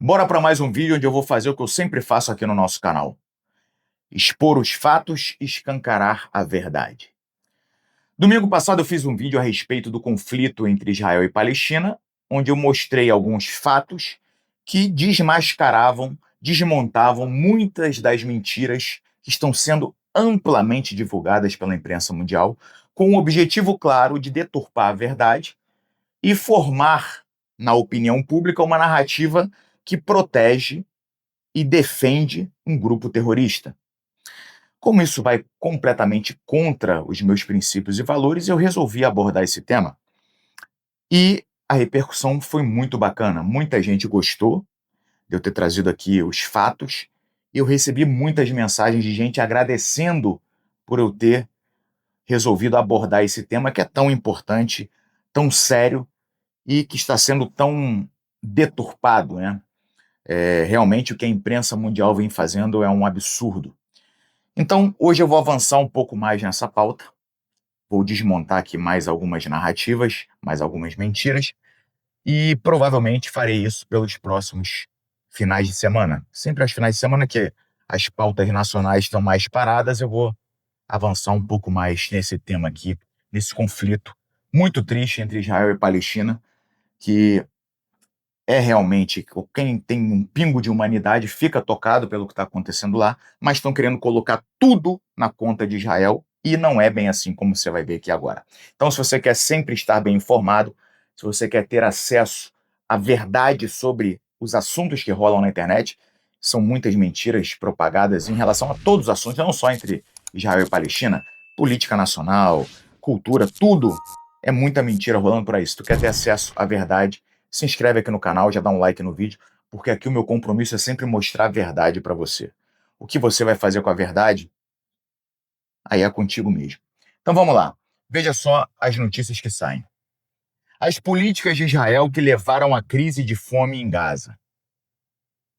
Bora para mais um vídeo onde eu vou fazer o que eu sempre faço aqui no nosso canal: expor os fatos e escancarar a verdade. Domingo passado eu fiz um vídeo a respeito do conflito entre Israel e Palestina, onde eu mostrei alguns fatos que desmascaravam, desmontavam muitas das mentiras que estão sendo amplamente divulgadas pela imprensa mundial, com o objetivo claro de deturpar a verdade e formar na opinião pública uma narrativa que protege e defende um grupo terrorista. Como isso vai completamente contra os meus princípios e valores, eu resolvi abordar esse tema. E a repercussão foi muito bacana. Muita gente gostou de eu ter trazido aqui os fatos. Eu recebi muitas mensagens de gente agradecendo por eu ter resolvido abordar esse tema que é tão importante, tão sério e que está sendo tão deturpado, né? Realmente o que a imprensa mundial vem fazendo é um absurdo. Então, hoje eu vou avançar um pouco mais nessa pauta, vou desmontar aqui mais algumas narrativas, mais algumas mentiras, e provavelmente farei isso pelos próximos finais de semana. Sempre aos finais de semana que as pautas nacionais estão mais paradas, eu vou avançar um pouco mais nesse tema aqui, nesse conflito muito triste entre Israel e Palestina, que é realmente, quem tem um pingo de humanidade fica tocado pelo que está acontecendo lá, mas estão querendo colocar tudo na conta de Israel, e não é bem assim como você vai ver aqui agora. Então, se você quer sempre estar bem informado, se você quer ter acesso à verdade sobre os assuntos que rolam na internet, são muitas mentiras propagadas em relação a todos os assuntos, não só entre Israel e Palestina, política nacional, cultura, tudo é muita mentira rolando por aí. Se tu quer ter acesso à verdade, se inscreve aqui no canal, já dá um like no vídeo, porque aqui o meu compromisso é sempre mostrar a verdade para você. O que você vai fazer com a verdade, aí é contigo mesmo. Então vamos lá. Veja só as notícias que saem. As políticas de Israel que levaram à crise de fome em Gaza.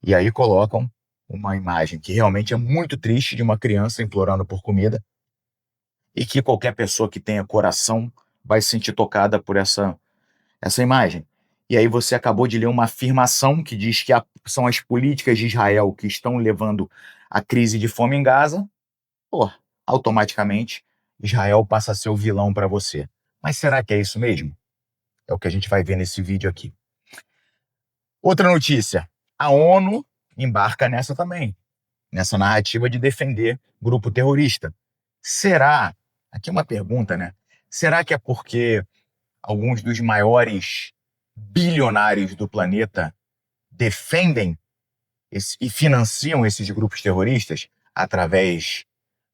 E aí colocam uma imagem que realmente é muito triste de uma criança implorando por comida e que qualquer pessoa que tenha coração vai se sentir tocada por essa imagem. E aí você acabou de ler uma afirmação que diz que são as políticas de Israel que estão levando à crise de fome em Gaza. Pô, automaticamente Israel passa a ser o vilão para você. Mas será que é isso mesmo? É o que a gente vai ver nesse vídeo aqui. Outra notícia: a ONU embarca nessa também, nessa narrativa de defender grupo terrorista. Será? Aqui é uma pergunta, né? Será que é porque alguns dos maiores bilionários do planeta defendem e financiam esses grupos terroristas através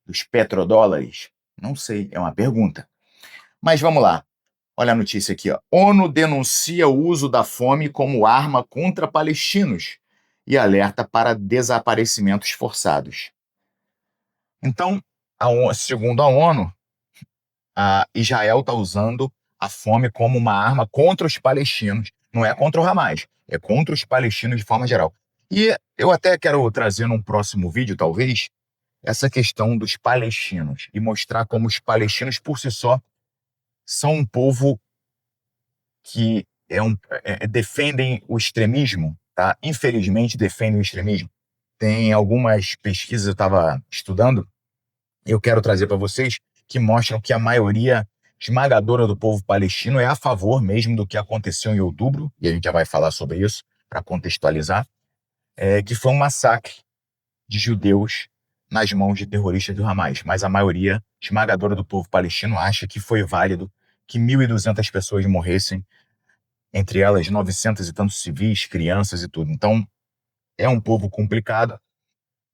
dos petrodólares? Não sei, é uma pergunta. Mas vamos lá. Olha a notícia aqui, ó. ONU denuncia o uso da fome como arma contra palestinos e alerta para desaparecimentos forçados. Então, segundo a ONU, Israel está usando a fome como uma arma contra os palestinos. Não é contra o Hamas, é contra os palestinos de forma geral. E eu até quero trazer num próximo vídeo, talvez, essa questão dos palestinos e mostrar como os palestinos, por si só, são um povo que defendem o extremismo, tá? Infelizmente, defendem o extremismo. Tem algumas pesquisas eu estava estudando, eu quero trazer para vocês, que mostram que a maioria esmagadora do povo palestino é a favor mesmo do que aconteceu em outubro, e a gente já vai falar sobre isso, para contextualizar, que foi um massacre de judeus nas mãos de terroristas do Hamas. Mas a maioria esmagadora do povo palestino acha que foi válido que 1.200 pessoas morressem, entre elas 900 e tantos civis, crianças e tudo. Então, é um povo complicado,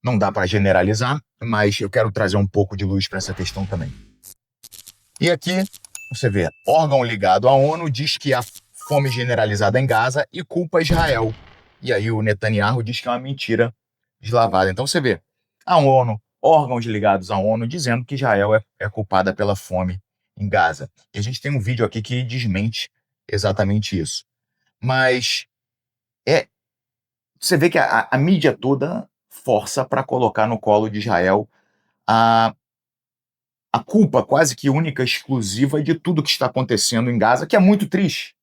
não dá para generalizar, mas eu quero trazer um pouco de luz para essa questão também. E aqui, você vê, órgão ligado à ONU diz que há fome generalizada em Gaza e culpa Israel. E aí o Netanyahu diz que é uma mentira deslavada. Então você vê, a ONU, órgãos ligados à ONU, dizendo que Israel é culpada pela fome em Gaza. E a gente tem um vídeo aqui que desmente exatamente isso. Mas você vê que a mídia toda força para colocar no colo de Israel a culpa quase que única, exclusiva de tudo que está acontecendo em Gaza, que é muito triste.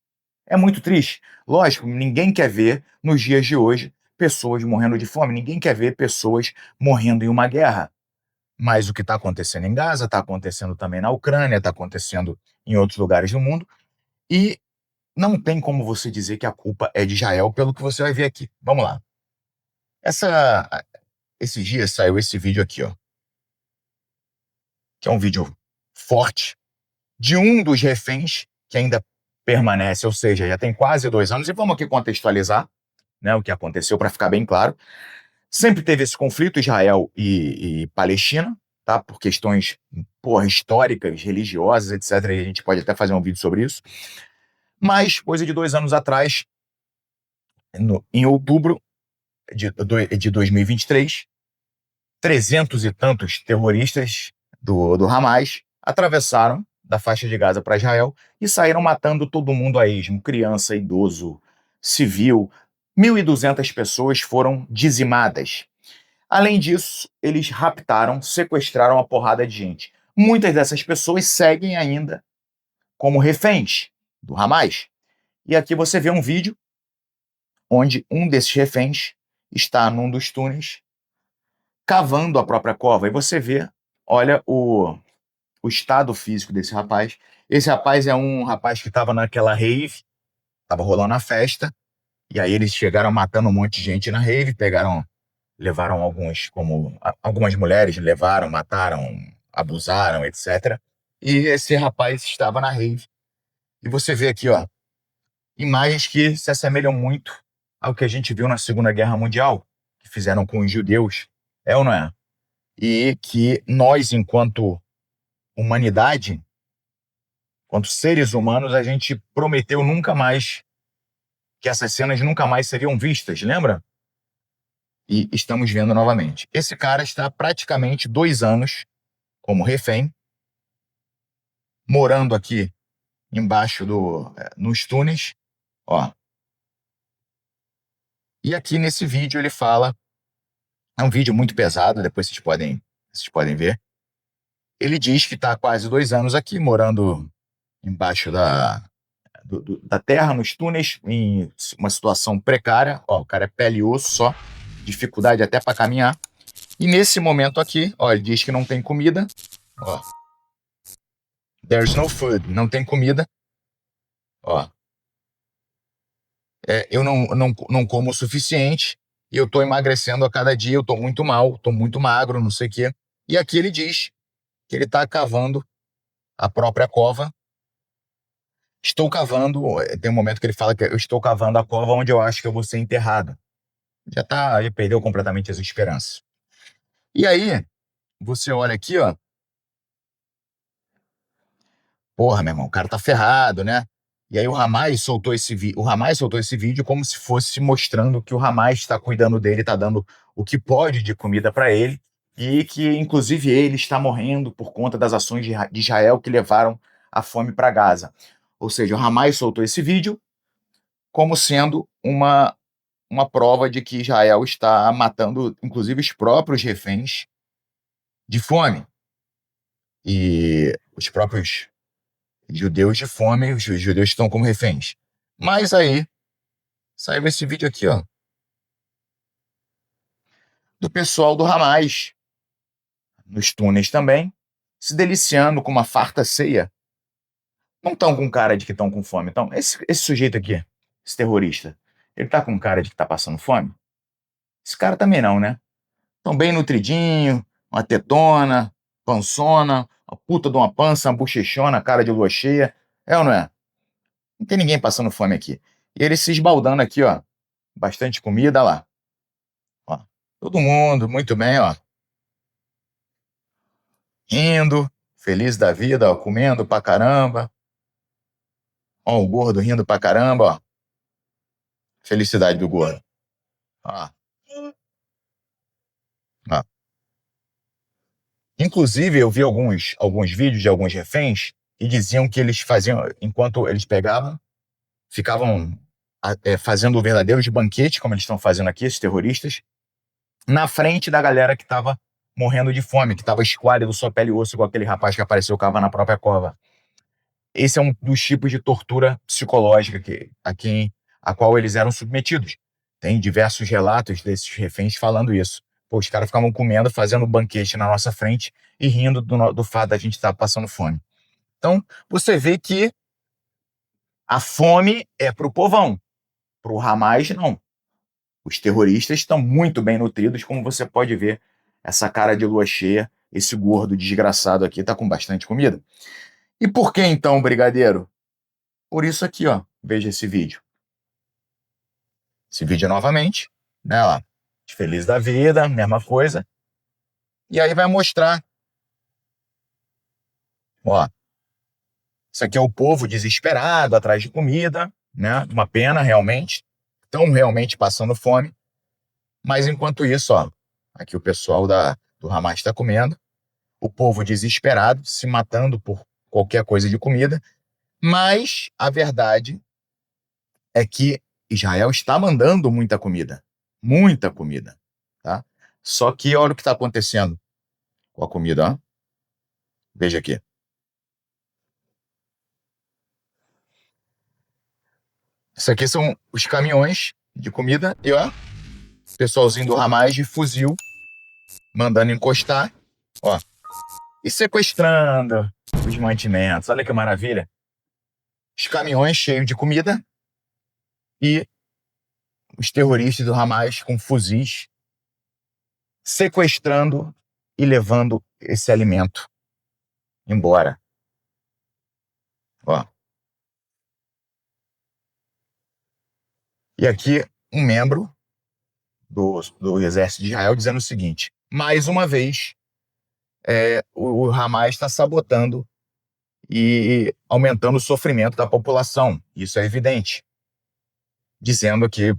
É muito triste. Lógico, ninguém quer ver, nos dias de hoje, pessoas morrendo de fome, ninguém quer ver pessoas morrendo em uma guerra. Mas o que está acontecendo em Gaza, está acontecendo também na Ucrânia, está acontecendo em outros lugares do mundo, e não tem como você dizer que a culpa é de Israel, pelo que você vai ver aqui. Vamos lá. Esses dias saiu esse vídeo aqui, ó, que é um vídeo forte, de um dos reféns que ainda permanece, ou seja, já tem quase 2 anos, e vamos aqui contextualizar, né, o que aconteceu para ficar bem claro. Sempre teve esse conflito, Israel e Palestina, tá? Por questões, porra, históricas, religiosas, etc. E a gente pode até fazer um vídeo sobre isso. Mas, coisa de 2 anos atrás, em outubro de 2023, 300 e tantos terroristas do Hamas atravessaram da faixa de Gaza para Israel e saíram matando todo mundo a esmo, criança, idoso, civil. 1.200 pessoas foram dizimadas. Além disso, eles raptaram, sequestraram uma porrada de gente. Muitas dessas pessoas seguem ainda como reféns do Hamas. E aqui você vê um vídeo onde um desses reféns está num dos túneis cavando a própria cova. E você vê, olha o estado físico desse rapaz. Esse rapaz é um rapaz que estava naquela rave, estava rolando a festa, e aí eles chegaram matando um monte de gente na rave, levaram algumas mulheres, levaram, mataram, abusaram, etc. E esse rapaz estava na rave. E você vê aqui, ó, imagens que se assemelham muito ao que a gente viu na Segunda Guerra Mundial, que fizeram com os judeus, é ou não é? E que nós, enquanto humanidade, enquanto seres humanos, a gente prometeu nunca mais, que essas cenas nunca mais seriam vistas, lembra? E estamos vendo novamente. Esse cara está praticamente 2 anos como refém, morando aqui embaixo nos túneis, ó. E aqui nesse vídeo ele fala, é um vídeo muito pesado, depois vocês podem ver. Ele diz que está há quase 2 anos aqui, morando embaixo da terra, nos túneis, em uma situação precária. Ó, o cara é pele e osso só, dificuldade até para caminhar. E nesse momento aqui, ó, ele diz que não tem comida, ó. There's no food, não tem comida, ó. Eu não como o suficiente e eu tô emagrecendo a cada dia, eu tô muito mal, tô muito magro, não sei o quê. E aqui ele diz que ele tá cavando a própria cova. Estou cavando, tem um momento que ele fala que eu estou cavando a cova onde eu acho que eu vou ser enterrado. Já perdeu completamente as esperanças. E aí, você olha aqui, ó. Porra, meu irmão, o cara tá ferrado, né? E aí o Hamas soltou esse vídeo como se fosse mostrando que o Hamas está cuidando dele, está dando o que pode de comida para ele, e que inclusive ele está morrendo por conta das ações de Israel que levaram a fome para Gaza. Ou seja, o Hamas soltou esse vídeo como sendo uma prova de que Israel está matando inclusive os próprios reféns de fome. E os próprios judeus de fome, os judeus estão como reféns. Mas aí, saiu esse vídeo aqui, ó, do pessoal do Hamas, nos túneis também, se deliciando com uma farta ceia. Não estão com cara de que estão com fome. Então, esse sujeito aqui, esse terrorista, ele tá com cara de que tá passando fome? Esse cara também não, né? Tão bem nutridinho, uma tetona, pançona, uma puta de uma pança, uma bochechona, cara de lua cheia. É ou não é? Não tem ninguém passando fome aqui. E ele se esbaldando aqui, ó. Bastante comida, olha lá. Ó, todo mundo, muito bem, ó. Rindo, feliz da vida, ó, comendo pra caramba. Ó, o gordo rindo pra caramba, ó. Felicidade do gordo. Ó. Ó. Inclusive, eu vi alguns vídeos de alguns reféns e diziam que eles faziam, enquanto eles pegavam, ficavam fazendo verdadeiros banquete, como eles estão fazendo aqui, esses terroristas, na frente da galera que estava morrendo de fome, que estava esquálido, só pele e osso, igual aquele rapaz que apareceu cavando na própria cova. Esse é um dos tipos de tortura psicológica a qual eles eram submetidos. Tem diversos relatos desses reféns falando isso. Pô, os caras ficavam comendo, fazendo banquete na nossa frente e rindo do fato da gente estar passando fome. Então, você vê que a fome é para o povão, para o Hamas, não. Os terroristas estão muito bem nutridos, como você pode ver. Essa cara de lua cheia, esse gordo desgraçado aqui está com bastante comida. E por que então, brigadeiro? Por isso aqui, ó. Veja esse vídeo. Esse vídeo novamente, né, lá. Feliz da vida, mesma coisa. E aí vai mostrar, ó. Isso aqui é o povo desesperado, atrás de comida, né? Uma pena, realmente. Estão realmente passando fome. Mas enquanto isso, ó, aqui o pessoal do Hamas está comendo. O povo desesperado, se matando por qualquer coisa de comida. Mas a verdade é que Israel está mandando muita comida. Muita comida, tá? Só que olha o que está acontecendo com a comida, ó. Veja aqui. Isso aqui são os caminhões de comida e, ó, pessoalzinho do Hamas de fuzil mandando encostar, ó, e sequestrando os mantimentos. Olha que maravilha. Os caminhões cheios de comida e os terroristas do Hamas com fuzis sequestrando e levando esse alimento embora. Ó. E aqui um membro do exército de Israel dizendo o seguinte: mais uma vez, o Hamas está sabotando e aumentando o sofrimento da população. Isso é evidente. Dizendo que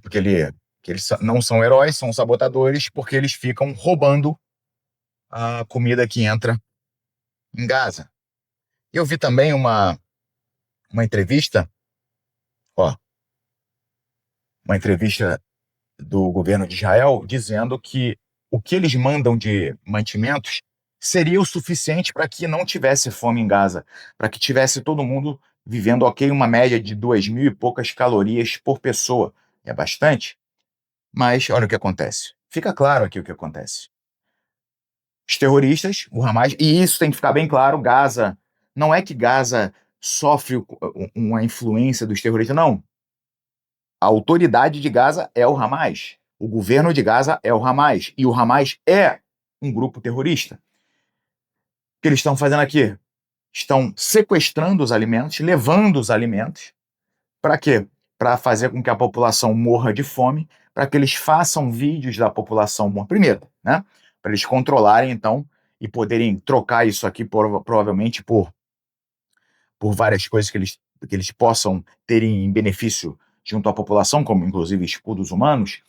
eles não são heróis, são sabotadores, porque eles ficam roubando a comida que entra em Gaza. Eu vi também uma entrevista, ó, uma entrevista do governo de Israel dizendo que o que eles mandam de mantimentos seria o suficiente para que não tivesse fome em Gaza, para que tivesse todo mundo vivendo, ok, uma média de 2.000 e poucas calorias por pessoa. É bastante, mas olha o que acontece. Fica claro aqui o que acontece. Os terroristas, o Hamas, e isso tem que ficar bem claro, Gaza, não é que Gaza sofre uma influência dos terroristas, não. A autoridade de Gaza é o Hamas. O governo de Gaza é o Hamas. E o Hamas é um grupo terrorista. O que eles estão fazendo aqui? Estão sequestrando os alimentos, levando os alimentos. Para quê? Para fazer com que a população morra de fome, para que eles façam vídeos da população morrer. Primeiro, né? Para eles controlarem, então, e poderem trocar isso aqui provavelmente por várias coisas que eles possam terem em benefício junto à população, como inclusive escudos humanos,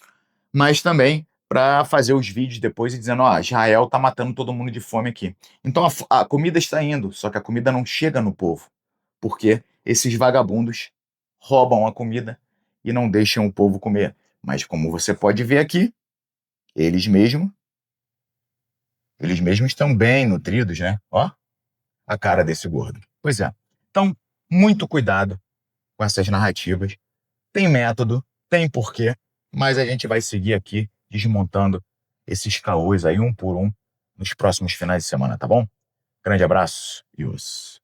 mas também para fazer os vídeos depois e dizendo, ó, Israel está matando todo mundo de fome aqui. Então a comida está indo, só que a comida não chega no povo, porque esses vagabundos roubam a comida e não deixam o povo comer. Mas como você pode ver aqui, eles mesmos estão bem nutridos, né? Ó, a cara desse gordo. Pois é. Então, muito cuidado com essas narrativas. Tem método, tem porquê, mas a gente vai seguir aqui desmontando esses caôs aí um por um nos próximos finais de semana, tá bom? Grande abraço e os